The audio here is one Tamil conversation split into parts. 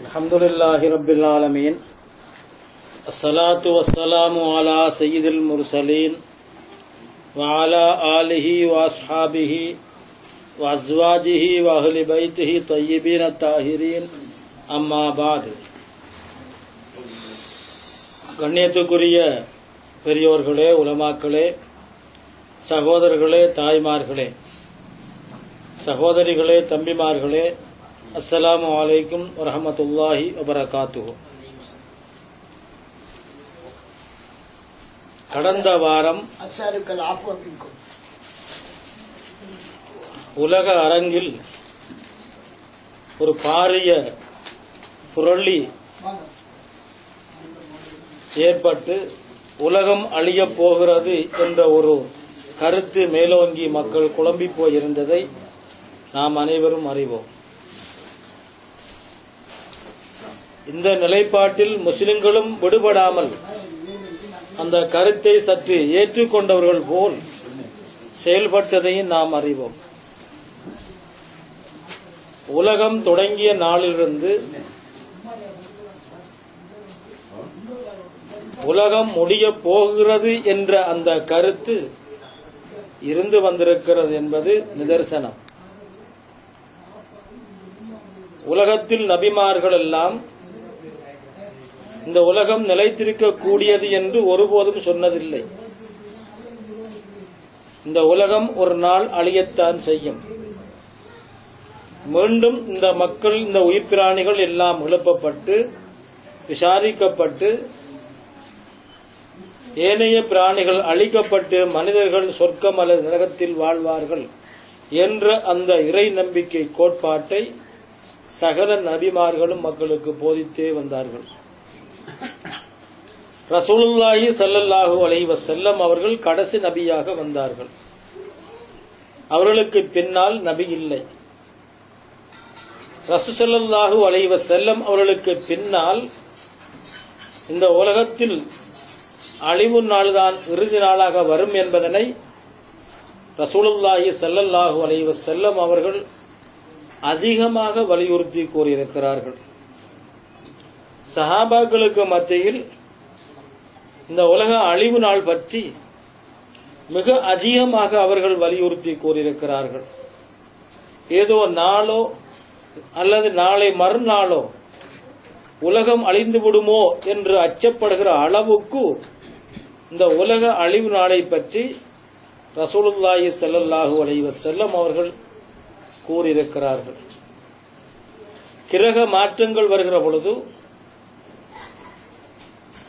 அல்ஹம்துலில்லாஹி ரப்பில் ஆலமீன். அஸ்ஸலாத்து வஸ்ஸலாமு அலா சய்யிதில் முர்சலீன் வ அலா ஆலிஹி வ அஸ்ஹாபிஹி வ அஸ்வாஜிஹி வ அஹ்லி பைத்திஹி தய்யிபீன தாஹிரீன். அம்மா பாத். கண்ணியத்துக்குரிய பெரியோர்களே, உலமாக்களே, சகோதரர்களே, தாய்மார்களே, சகோதரிகளே, தம்பிமார்களே, அஸ்ஸலாமு அலைக்கும் வரஹ்மத்துல்லாஹி வபரகாத்துஹு. கடந்த வாரம் உலக அரங்கில் ஒரு பாரிய புரளி ஏற்பட்டு உலகம் அழியப் போகிறது என்ற ஒரு கருத்து மேலோங்கி மக்கள் குழம்பி போயிருந்ததை நாம் அனைவரும் அறிவோம். இந்த நிலைப்பாட்டில் முஸ்லிம்களும் விடுபடாமல் அந்த கருத்தை சற்று ஏற்றுக்கொண்டவர்கள் போல் செயல்பட்டதையும் நாம் அறிவோம். உலகம் தொடங்கிய நாளிலிருந்து உலகம் முடியப் போகிறது என்ற அந்த கருத்து இருந்து வந்திருக்கிறது என்பது நிதர்சனம். உலகத்தில் நபிமார்கள் எல்லாம் இந்த உலகம் நிலைத்திருக்க கூடியது என்று ஒருபோதும் சொன்னதில்லை. இந்த உலகம் ஒரு நாள் அழியத்தான் செய்யும். மீண்டும் இந்த மக்கள், இந்த உயிர் பிராணிகள் எல்லாம் எழுப்பப்பட்டு விசாரிக்கப்பட்டு ஏனைய பிராணிகள் அழிக்கப்பட்டு மனிதர்கள் சொர்க்கம் அல்லது நரகத்தில் வாழ்வார்கள் என்ற அந்த இறை நம்பிக்கை கோட்பாட்டை சகல நபிமார்களும் மக்களுக்கு போதித்தே வந்தார்கள். ரசூலுல்லாஹி ஸல்லல்லாஹு அலைஹி வஸல்லம் அவர்கள் கடைசி நபியாக வந்தார்கள். அவர்களுக்கு பின்னால் நபி இல்லை. ரசூல் ஸல்லல்லாஹு அலைஹி வஸல்லம் அவர்களுக்கு பின்னால் இந்த உலகத்தில் அழிவு நாள்தான் இறுதி நாளாக வரும் என்பதனை ரசூலுல்லாஹி ஸல்லல்லாஹு அலைஹி வஸல்லம் அவர்கள் அதிகமாக வலியுறுத்தி கூறியிருக்கிறார்கள். சஹாபாக்களுக்கு மத்தியில் இந்த உலக அழிவு நாள் பற்றி மிக அதிகமாக அவர்கள் வலியுறுத்தி கூறியிருக்கிறார்கள். ஏதோ நாளோ அல்லது நாளை மறுநாளோ உலகம் அழிந்து விடுமோ என்று அச்சப்படுகிற அளவுக்கு இந்த உலக அழிவு நாளை பற்றி ரசூலுல்லாஹி ஸல்லல்லாஹு அலைஹி வஸல்லம் அவர்கள் கூறியிருக்கிறார்கள். கிரக மாற்றங்கள் வருகிற பொழுது,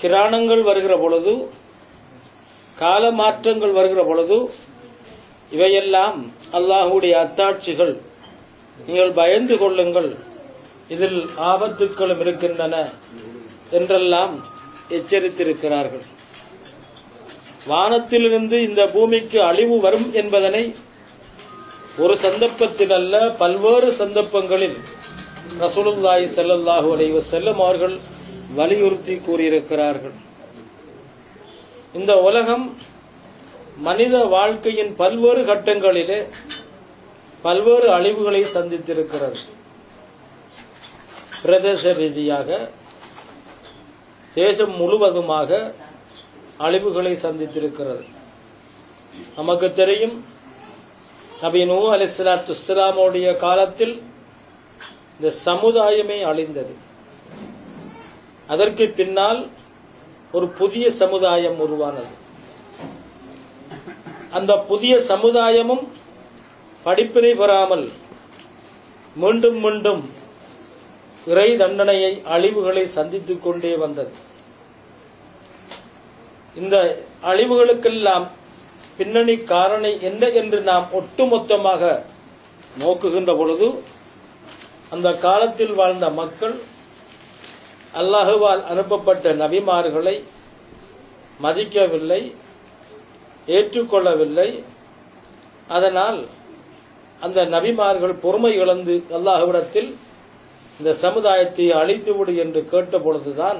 கிராணங்கள் வருகிற பொழுது, கால மாற்றங்கள் வருகிற பொழுது இவையெல்லாம் அல்லாஹ்வுடைய அத்தாட்சிகள், நீங்கள் பயந்து கொள்ளுங்கள், இதில் ஆபத்துக்களும் இருக்கின்றன என்றெல்லாம் எச்சரித்திருக்கிறார்கள். வானத்திலிருந்து இந்த பூமிக்கு அழிவு வரும் என்பதனை ஒரு சந்தர்ப்பத்தில் அல்ல, பல்வேறு சந்தர்ப்பங்களில் ரசூலுல்லாஹி ஸல்லல்லாஹு அலைஹி வஸல்லம் அவர்கள் வலியுறுத்தி கூறியிருக்கிறார்கள். இந்த உலகம் மனித வாழ்க்கையின் பல்வேறு கட்டங்களிலே பல்வேறு அழிவுகளை சந்தித்திருக்கிறது. பிரதேச ரீதியாக, தேசம் முழுவதுமாக அழிவுகளை சந்தித்திருக்கிறது. நமக்கு தெரியும், நபி நூஹ் அலைஹிஸ்ஸலாத்து வஸ்ஸலாமுடைய காலத்தில் இந்த சமுதாயமே அழிந்தது. அதற்கு பின்னால் ஒரு புதிய சமுதாயம் உருவானது. அந்த புதிய சமுதாயமும் படிப்பினை பெறாமல் மீண்டும் மீண்டும் இறை தண்டனையை, அழிவுகளை சந்தித்துக் கொண்டே வந்தது. இந்த அழிவுகளுக்கெல்லாம் பின்னணி காரணி என்ன என்று நாம் ஒட்டுமொத்தமாக நோக்குகின்ற பொழுது, அந்த காலத்தில் வாழ்ந்த மக்கள் அல்லாஹுவால் அனுப்பப்பட்ட நபிமார்களை மதிக்கவில்லை, ஏற்றுக்கொள்ளவில்லை. அதனால் அந்த நபிமார்கள் பொறுமை இழந்து அல்லாஹ்விடத்தில் இந்த சமுதாயத்தை அழித்துவிடு என்று கேட்ட பொழுதுதான்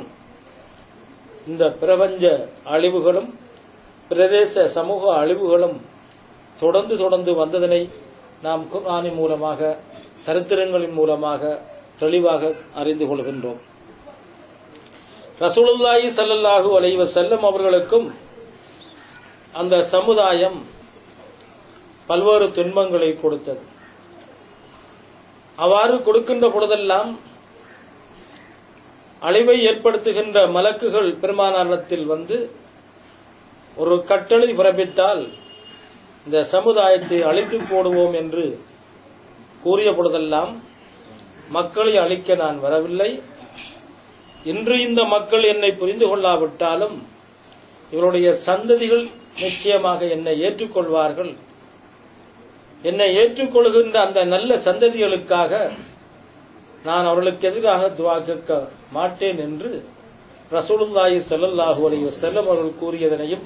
இந்த பிரபஞ்ச அழிவுகளும் பிரதேச சமூக அழிவுகளும் தொடர்ந்து வந்ததனை நாம் குர்ஆனின் மூலமாக, சரித்திரங்களின் மூலமாக தெளிவாக அறிந்து கொள்கின்றோம். ரசூலுல்லாஹி ஸல்லல்லாஹு அலைஹி வஸல்லம் அவர்களுக்கும் அந்த சமுதாயம் பல்வேறு துன்பங்களை கொடுத்தது. அவ்வாறு கொடுக்கின்ற பொழுதெல்லாம் அழிவை ஏற்படுத்துகின்ற மலக்குகள் பெருமானாரிடத்தில் வந்து ஒரு கட்டளை பிறப்பித்தால் இந்த சமுதாயத்தை அழித்து போடுவோம் என்று கூறிய பொழுதெல்லாம் மக்களை அழிக்க நான் வரவில்லை, இன்று இந்த மக்கள் என்னை புரிந்து கொள்ளாவிட்டாலும் இவருடைய சந்ததிகள் நிச்சயமாக என்னை ஏற்றுக்கொள்வார்கள், என்னை ஏற்றுக்கொள்கின்ற அந்த நல்ல சந்ததிகளுக்காக நான் அவர்களுக்கு எதிராக துஆ கேட்க மாட்டேன் என்று ரசூலுல்லாஹி ஸல்லல்லாஹு அலைஹி வஸல்லம் அவர்கள் கூறியதனையும்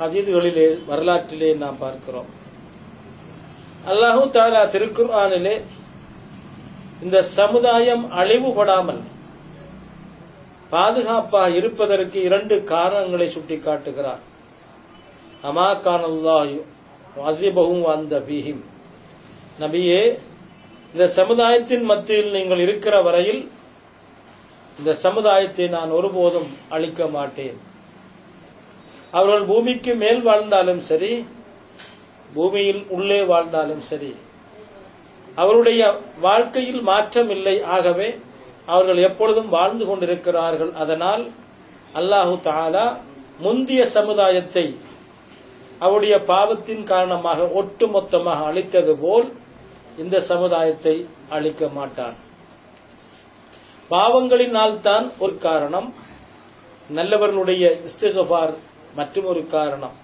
ஹதீஸ்களிலே வரலாற்றிலே நாம் பார்க்கிறோம். அல்லாஹ் தஆலா திருக்குர்ஆனிலே இந்த சமுதாயம் அழிவுபடாமல் பாதுகாப்பாக இருப்பதற்கு 2 காரணங்களை சுட்டிக்காட்டுகிறார். அமா கானல்லாஹு வஸிபஹும் வந்த ஃபீஹிம், நபியே இந்த சமுதாயத்தின் மத்தியில் நீங்கள் இருக்கிற வரையில் இந்த சமுதாயத்தை நான் ஒருபோதும் அழிக்க மாட்டேன். அவர்கள் பூமிக்கு மேல் வாழ்ந்தாலும் சரி, பூமியில் உள்ளே வாழ்ந்தாலும் சரி, அவருடைய வாழ்க்கையில் மாற்றம் இல்லை. ஆகவே அவர்கள் எப்பொழுதும் வாழ்ந்து கொண்டிருக்கிறார்கள். அதனால் அல்லாஹு தஆலா முந்திய சமுதாயத்தை அவருடைய பாவத்தின் காரணமாக ஒட்டுமொத்தமாக அழித்தது போல் இந்த சமுதாயத்தை அழிக்க மாட்டார். பாவங்களினால் தான் ஒரு காரணம், நல்லவர்களுடைய இஸ்திக்ஃபார் மற்றும் ஒரு காரணம்.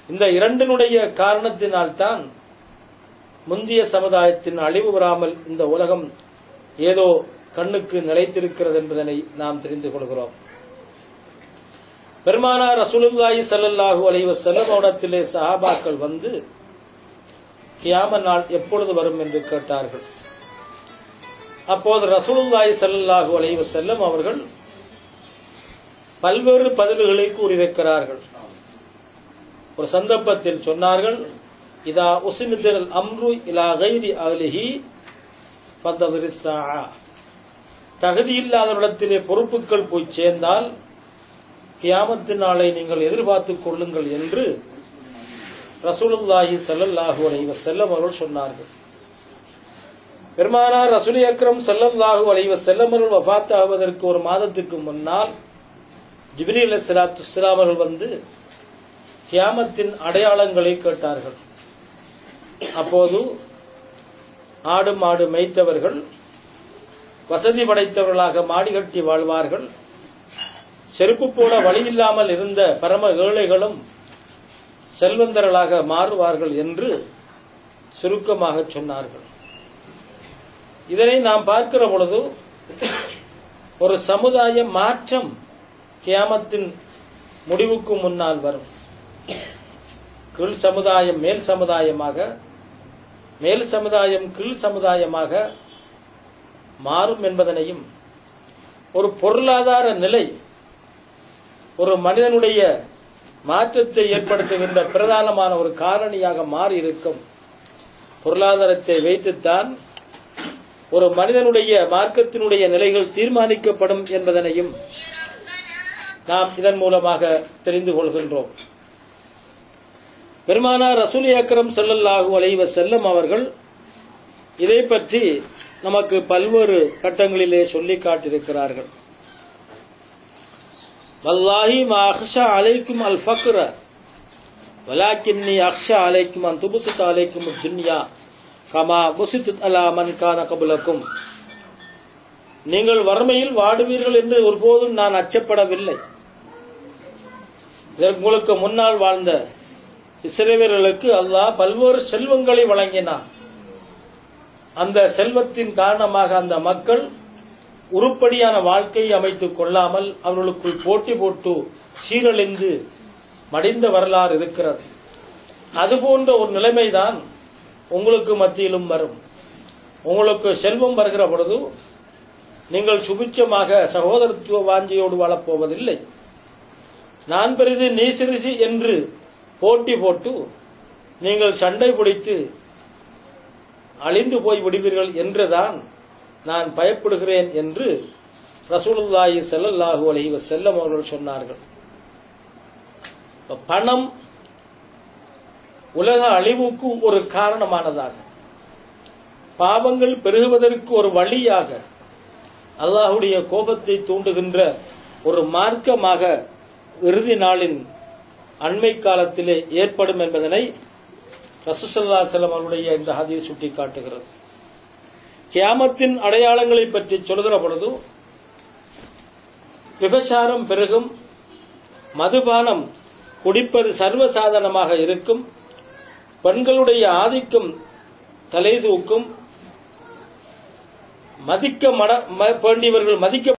இந்த 2னுடைய காரணத்தினால்தான் முந்திய சமுதாயத்தின் அழிவு வராமல் இந்த உலகம் ஏதோ கண்ணுக்கு நிலைத்திருக்கிறது என்பதனை நாம் தெரிந்து கொள்கிறோம். பெருமானார் ரசூலுல்லாஹி ஸல்லல்லாஹு அலைஹி வஸல்லம் அவரிடத்திலே சஹாபாக்கள் வந்து கியாமத் நாள் எப்பொழுது வரும் என்று கேட்டார்கள். அப்போது ரசூலுல்லாஹி ஸல்லல்லாஹு அலைஹி வஸல்லம் அவர்கள் பல்வேறு பதில்களை கூறியிருக்கிறார்கள். ஒரு சந்தர்ப்பத்தில் சொன்னார்கள், இதா உஸ்னிதல் அம்ரு இலா கைரி அஹ்லிஹி ஃபந்ததிரிஸ் ஸாஅ, தகுதி இல்லாதவரிடத்திலே பொறுப்புகள் போய் சேர்ந்தால் கியாமத்தின் நாளை நீங்கள் எதிர்பார்த்துக் கொள்ளுங்கள் என்று ரசூலுல்லாஹி ஸல்லல்லாஹு அலைஹி வஸல்லம் அவர்கள் சொன்னார்கள். பெருமானார் ரசூல் அக்ரம் ஸல்லல்லாஹு அலைஹி வஸல்லம் அவர்கள் வஃபாத் ஆவதற்கு ஒரு மாதத்துக்கு முன்னால் ஜிப்ரீல் அலைஹிஸ்ஸலாத்து வஸ்ஸலாம் அவர்கள் வந்து கியாமத்தின் அடையாளங்களை கேட்டார்கள். அப்போது ஆடு மாடு மேய்த்தவர்கள், வசதி படைத்தவர்களாக மாடி கட்டி வாழ்வார்கள், செருப்பு போட வழி இல்லாமல் இருந்த பரம ஏழைகளும் செல்வந்தர்களாக மாறுவார்கள் என்று சுருக்கமாக சொன்னார்கள். இதனை நாம் பார்க்கிற பொழுது ஒரு சமுதாய மாற்றம் கியாமத்தின் முடிவுக்கு முன்னால் வரும். கீழ் சமுதாயம் மேல் சமுதாயமாக, மேல் சமுதாயம் கீழ் சமுதாயமாக மாறும் என்பதனையும், ஒரு பொருளாதார நிலை ஒரு மனிதனுடைய மாற்றத்தை ஏற்படுத்துகின்ற பிரதானமான ஒரு காரணியாக மாறி இருக்கும். பொருளாதாரத்தை வைத்துத்தான் ஒரு மனிதனுடைய மார்க்கத்தினுடைய நிலைகள் தீர்மானிக்கப்படும் என்பதனையும் நாம் இதன் மூலமாக தெரிந்து கொள்கின்றோம். பெருமானார் ரசூல் அக்ரம் ஸல்லல்லாஹு அலைஹி வஸல்லம் அவர்கள் இதை பற்றி நமக்கு பல்வேறு கட்டங்களிலே சொல்லி காட்டியிருக்கிறார்கள். வல்லாஹி மா அக்ஷா அலைக்கும் அல் ஃபக்ர வலாக்கின்னி அக்ஷா அலைக்கும் அன் துபஸித அலைக்கும் துன்யா கமா புஸிதத் அலா மன் கான கப்லக்கும், நீங்கள் வறுமையில் வாடுவீர்கள் என்று ஒருபோதும் நான் அச்சப்படவில்லை. உங்களுக்கு முன்னால் வாழ்ந்த இஸ்ரவேலர்களுக்கு அல்லாஹ் பல்வேறு செல்வங்களை வழங்கினான். அந்த செல்வத்தின் காரணமாக அந்த மக்கள் உருப்படியான வாழ்க்கையை அமைத்துக் கொள்ளாமல் அவர்களுக்குள் போட்டி போட்டு சீரழிந்து மடிந்த வரலாறு இருக்கிறது. அதுபோன்ற ஒரு நிலைமைதான் உங்களுக்கு மத்தியிலும் வரும். உங்களுக்கு செல்வம் வருகிற பொழுது நீங்கள் சுபிட்சமாக சகோதரத்துவ வாஞ்சியோடு வாழப்போவதில்லை. நான் பெரிது நீ சிறிது என்று போட்டி போட்டு நீங்கள் சண்டை பிடித்து அழிந்து போய் விடுவீர்கள் என்றுதான் நான் பயப்படுகிறேன் என்று ரசூலுல்லாஹி ஸல்லல்லாஹு அலைஹி வஸல்லம் அவர்கள் சொன்னார்கள். பணம் உலக அழிவுக்கு ஒரு காரணமானதாக, பாவங்கள் பெருகுவதற்கு ஒரு வழியாக, அல்லாஹ்வுடைய கோபத்தை தூண்டுகின்ற ஒரு மார்க்கமாக இறுதி நாளின் அண்மை காலத்திலே ஏற்படும் என்பதனை ரசூலுல்லாஹி ஸல்லல்லாஹு அலைஹி வஸல்லம் அவருடைய இந்த ஹதீஸ் சுட்டிக்காட்டுகிறது. கியாமத்தின் அடையாளங்களை பற்றி சொல்கிற பொழுது விபச்சாரம் பெருகும், மதுபானம் குடிப்பது சர்வசாதாரணமாக இருக்கும், பெண்களுடைய ஆதிக்கம் தலை தூக்கும், மதிக்க வேண்டியவர்கள் மதிக்க